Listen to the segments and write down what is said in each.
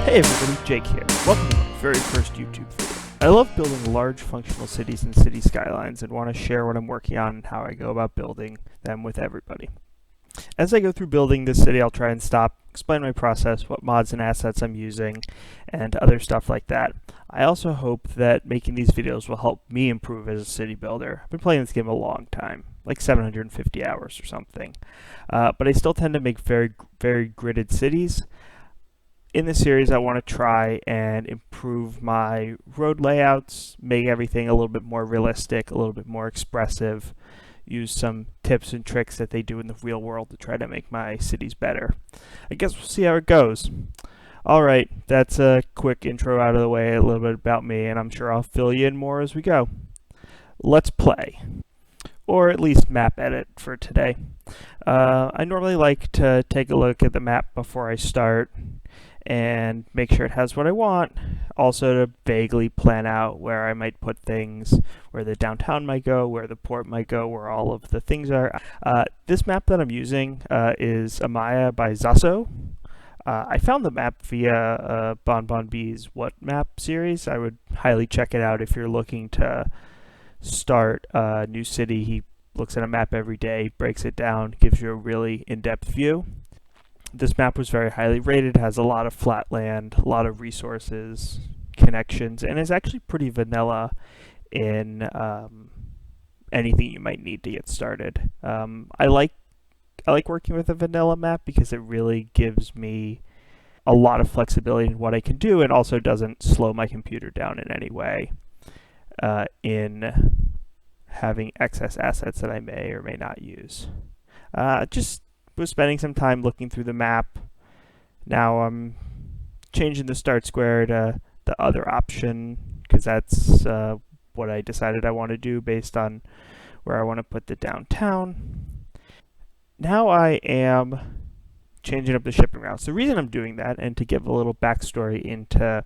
Hey everybody, Jake here. Welcome to my very first YouTube video. I love building large functional cities and city skylines and want to share what I'm working on and how I go about building them with everybody. As I go through building this city, I'll try and stop, explain my process, what mods and assets I'm using, and other stuff like that. I also hope that making these videos will help me improve as a city builder. I've been playing this game a long time, like 750 hours or something. But I still tend to make very gridded cities. In this series, I want to try and improve my road layouts, make everything a little bit more realistic, a little bit more expressive, use some tips and tricks that they do in the real world to try to make my cities better. I guess we'll see how it goes. Alright, that's a quick intro out of the way, a little bit about me, and I'm sure I'll fill you in more as we go. Let's play. Or at least map edit for today. I normally like to take a look at the map before I start and make sure it has what I want. Also to vaguely plan out where I might put things, where the downtown might go, where the port might go, where all of the things are. This map that I'm using is Amaya by Zaso. I found the map via Bon B's What Map series. I would highly check it out if you're looking to start a new city. He looks at a map every day, breaks it down, gives you a really in-depth view. This map was very highly rated, has a lot of flat land, a lot of resources, connections, and is actually pretty vanilla in anything you might need to get started. I like working with a vanilla map because it really gives me a lot of flexibility in what I can do and also doesn't slow my computer down in any way in having excess assets that I may or may not use. Just was spending some time looking through the map. Now I'm changing the start square to the other option because that's what I decided I want to do based on where I want to put the downtown. Now I am changing up the shipping routes. The reason I'm doing that, and to give a little backstory into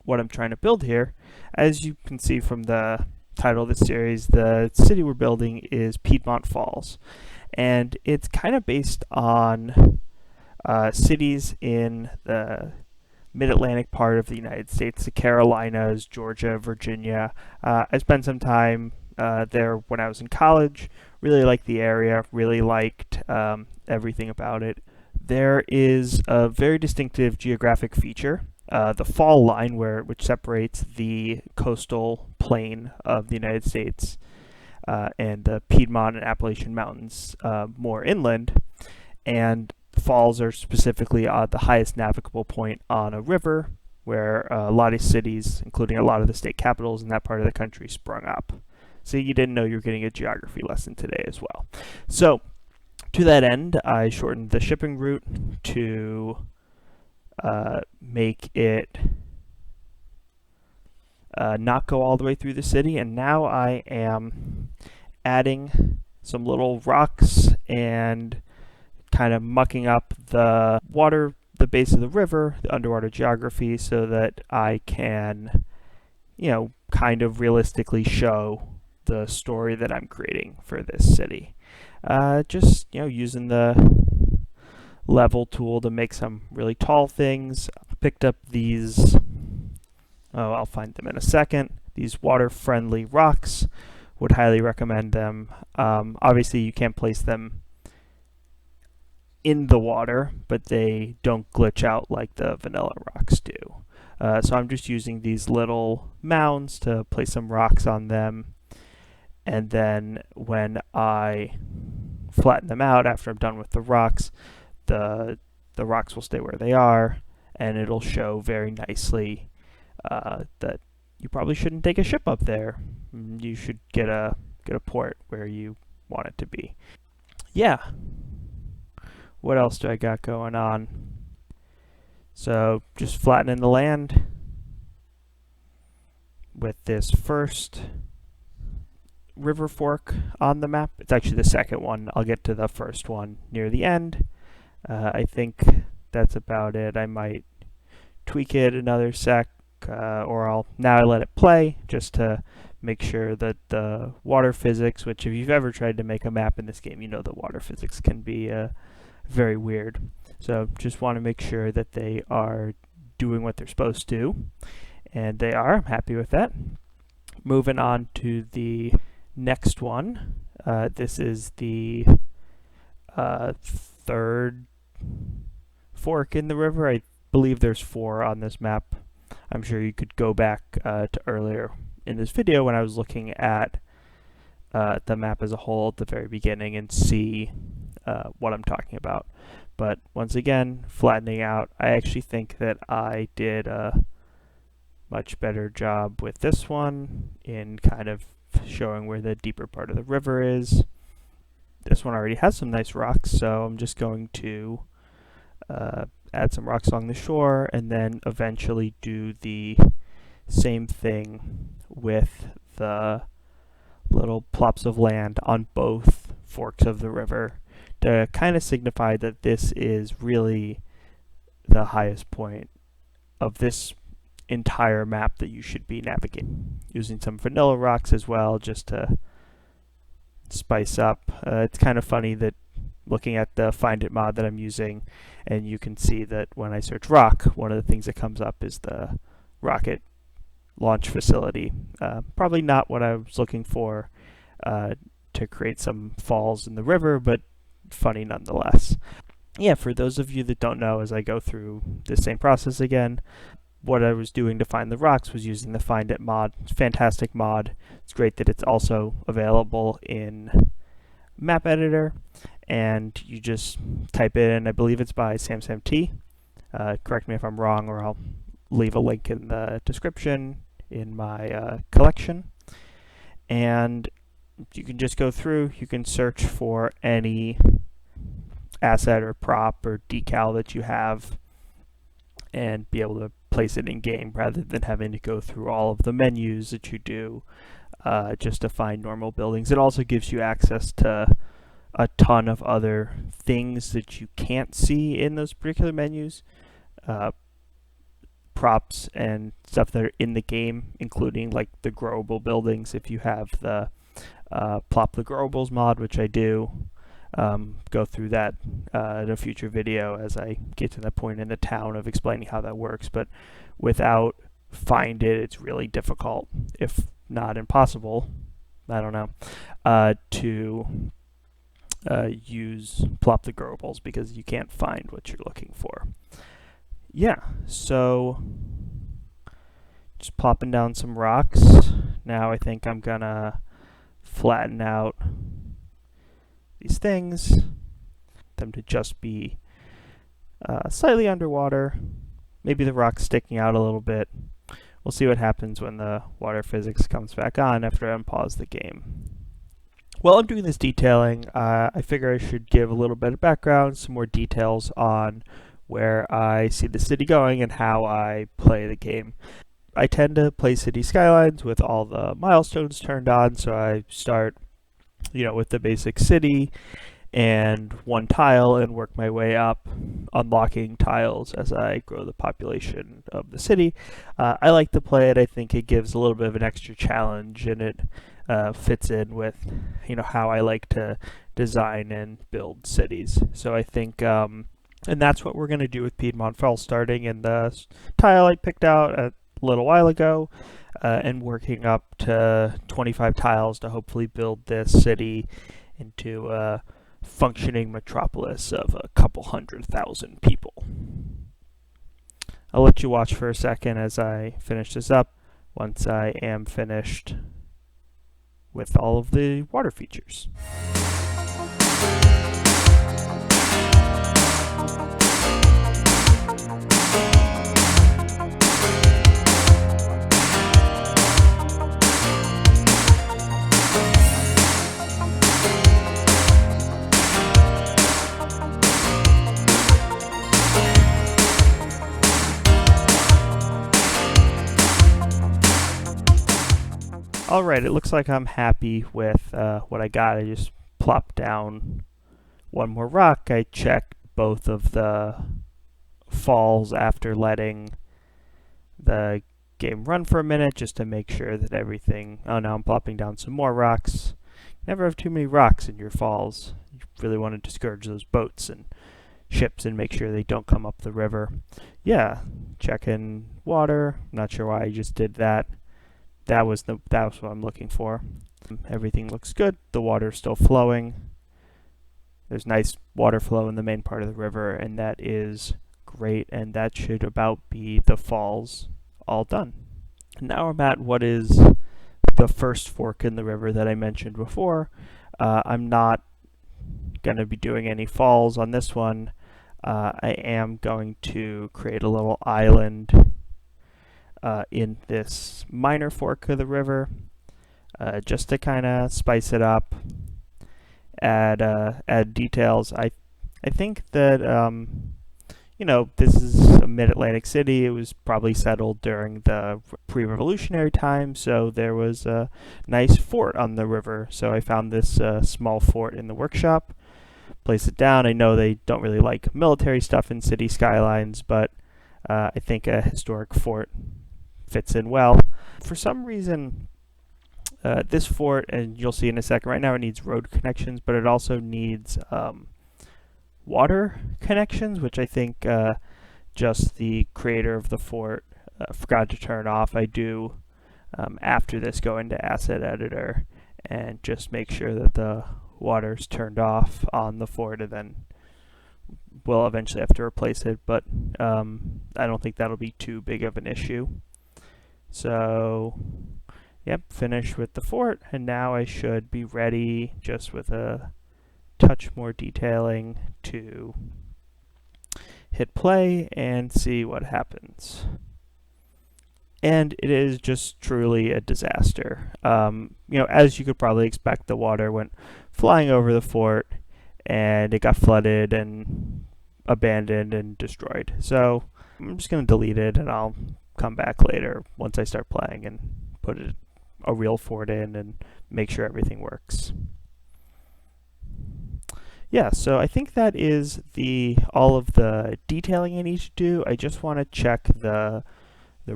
what I'm trying to build here, as you can see from the title of the series, the city we're building is Piedmont Falls. And it's kind of based on cities in the mid-Atlantic part of the United States, the Carolinas, Georgia, Virginia. I spent some time there when I was in college. Really liked the area, really liked everything about it. There is a very distinctive geographic feature, the fall line, which separates the coastal plain of the United States and the Piedmont and Appalachian Mountains more inland, and the falls are specifically the highest navigable point on a river where a lot of cities, including a lot of the state capitals in that part of the country, sprung up. So you didn't know you were getting a geography lesson today as well. So to that end, I shortened the shipping route to make it not go all the way through the city, and now I am adding some little rocks and kind of mucking up the water, the base of the river, the underwater geography, so that I can, kind of realistically show the story that I'm creating for this city. Just, using the level tool to make some really tall things. I picked up these, I'll find them in a second, these water-friendly rocks. Would highly recommend them. Obviously you can't place them in the water, but they don't glitch out like the vanilla rocks do. So I'm just using these little mounds to place some rocks on them, and then when I flatten them out after I'm done with the rocks rocks will stay where they are, and it'll show very nicely that you probably shouldn't take a ship up there. You should get a port where you want it to be. Yeah. What else do I got going on? So just flattening the land with this first river fork on the map. It's actually the second one. I'll get to the first one near the end. I think that's about it. I might tweak it another sec, or now I let it play just to make sure that the water physics, which if you've ever tried to make a map in this game, you know the water physics can be very weird. So just want to make sure that they are doing what they're supposed to, and they are. I'm happy with that. Moving on to the next one. This is the third fork in the river. I believe there's 4 on this map. I'm sure you could go back to earlier in this video when I was looking at the map as a whole at the very beginning and see what I'm talking about. But once again, flattening out, I actually think that I did a much better job with this one in kind of showing where the deeper part of the river is. This one already has some nice rocks, so I'm just going to add some rocks along the shore and then eventually do the same thing with the little plops of land on both forks of the river to kind of signify that this is really the highest point of this entire map that you should be navigating. Using some vanilla rocks as well just to spice up. It's kind of funny that looking at the Find It mod that I'm using, and you can see that when I search rock, one of the things that comes up is the rocket launch facility. Probably not what I was looking for to create some falls in the river, but funny nonetheless. Yeah, for those of you that don't know, as I go through the same process again, what I was doing to find the rocks was using the Find It mod. It's a fantastic mod. It's great that it's also available in Map Editor, and you just type it in. I believe it's by SamSamT. Correct me if I'm wrong, or I'll leave a link in the description in my collection. And you can just go through, you can search for any asset or prop or decal that you have and be able to place it in game rather than having to go through all of the menus that you do just to find normal buildings. It also gives you access to a ton of other things that you can't see in those particular menus, props and stuff that are in the game, including like the growable buildings. If you have the Plop the Growables mod, which I do, go through that in a future video as I get to that point in the town of explaining how that works. But without Find It, it's really difficult, if not impossible, I don't know, to use Plop the Growables because you can't find what you're looking for. Yeah, so just plopping down some rocks. Now I think I'm gonna flatten out these things, them to just be slightly underwater, maybe the rocks sticking out a little bit. We'll see what happens when the water physics comes back on after I unpause the game. While I'm doing this detailing, I figure I should give a little bit of background, some more details on where I see the city going and how I play the game. I tend to play Cities Skylines with all the milestones turned on, so I start, with the basic city and one tile and work my way up, unlocking tiles as I grow the population of the city. I like to play it. I think it gives a little bit of an extra challenge, and it fits in with, how I like to design and build cities. So I think, and that's what we're going to do with Piedmont Falls, starting in the tile I picked out a little while ago, and working up to 25 tiles to hopefully build this city into a functioning metropolis of a couple 100,000 people. I'll let you watch for a second as I finish this up once I am finished with all of the water features. Alright, it looks like I'm happy with what I got. I just plopped down one more rock. I checked both of the falls after letting the game run for a minute just to make sure that everything... Oh, now I'm plopping down some more rocks. Never have too many rocks in your falls. You really want to discourage those boats and ships and make sure they don't come up the river. Yeah, check in water. I'm not sure why I just did that. That was what I'm looking for. Everything looks good. The water's still flowing. There's nice water flow in the main part of the river, and that is great, and that should about be the falls all done. Now I'm at what is the first fork in the river that I mentioned before. I'm not going to be doing any falls on this one. I am going to create a little island in this minor fork of the river, just to kind of spice it up, add details. I think that you know, this is a mid-Atlantic city. It was probably settled during the pre-revolutionary time, so there was a nice fort on the river. So I found this small fort in the workshop, placed it down. I know they don't really like military stuff in City Skylines, but I think a historic fort fits in well. For some reason, this fort, and you'll see in a second, right now it needs road connections, but it also needs water connections, which I think just the creator of the fort forgot to turn off. I do, after this, go into Asset Editor and just make sure that the water's turned off on the fort, and then we'll eventually have to replace it, but I don't think that'll be too big of an issue. So, yep, finished with the fort, and now I should be ready, just with a touch more detailing, to hit play and see what happens. And it is just truly a disaster. You know, as you could probably expect, the water went flying over the fort, and it got flooded and abandoned and destroyed. So I'm just going to delete it, and I'll come back later once I start playing and put a real fort in and make sure everything works. Yeah, so I think that is all of the detailing I need to do. I just want to check the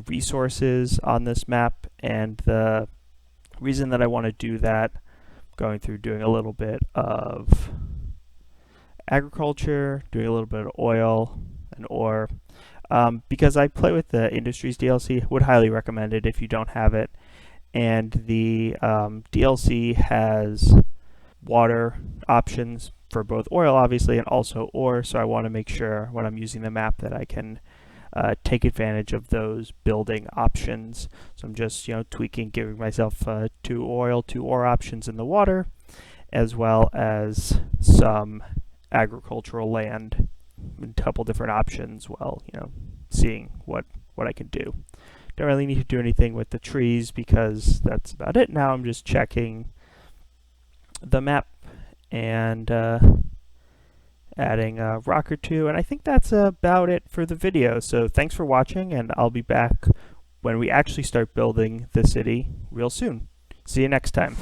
resources on this map, and the reason that I want to do that, going through doing a little bit of agriculture, doing a little bit of oil and ore, because I play with the Industries DLC, would highly recommend it if you don't have it, and the DLC has water options for both oil, obviously, and also ore, so I want to make sure when I'm using the map that I can take advantage of those building options. So I'm just, you know, tweaking, giving myself 2 oil, 2 ore options in the water, as well as some agricultural land, a couple different options, while, you know, seeing what I can do. Don't really need to do anything with the trees because that's about it. Now I'm just checking the map and adding a rock or two, and I think that's about it for the video. So thanks for watching, and I'll be back when we actually start building the city real soon. See you next time.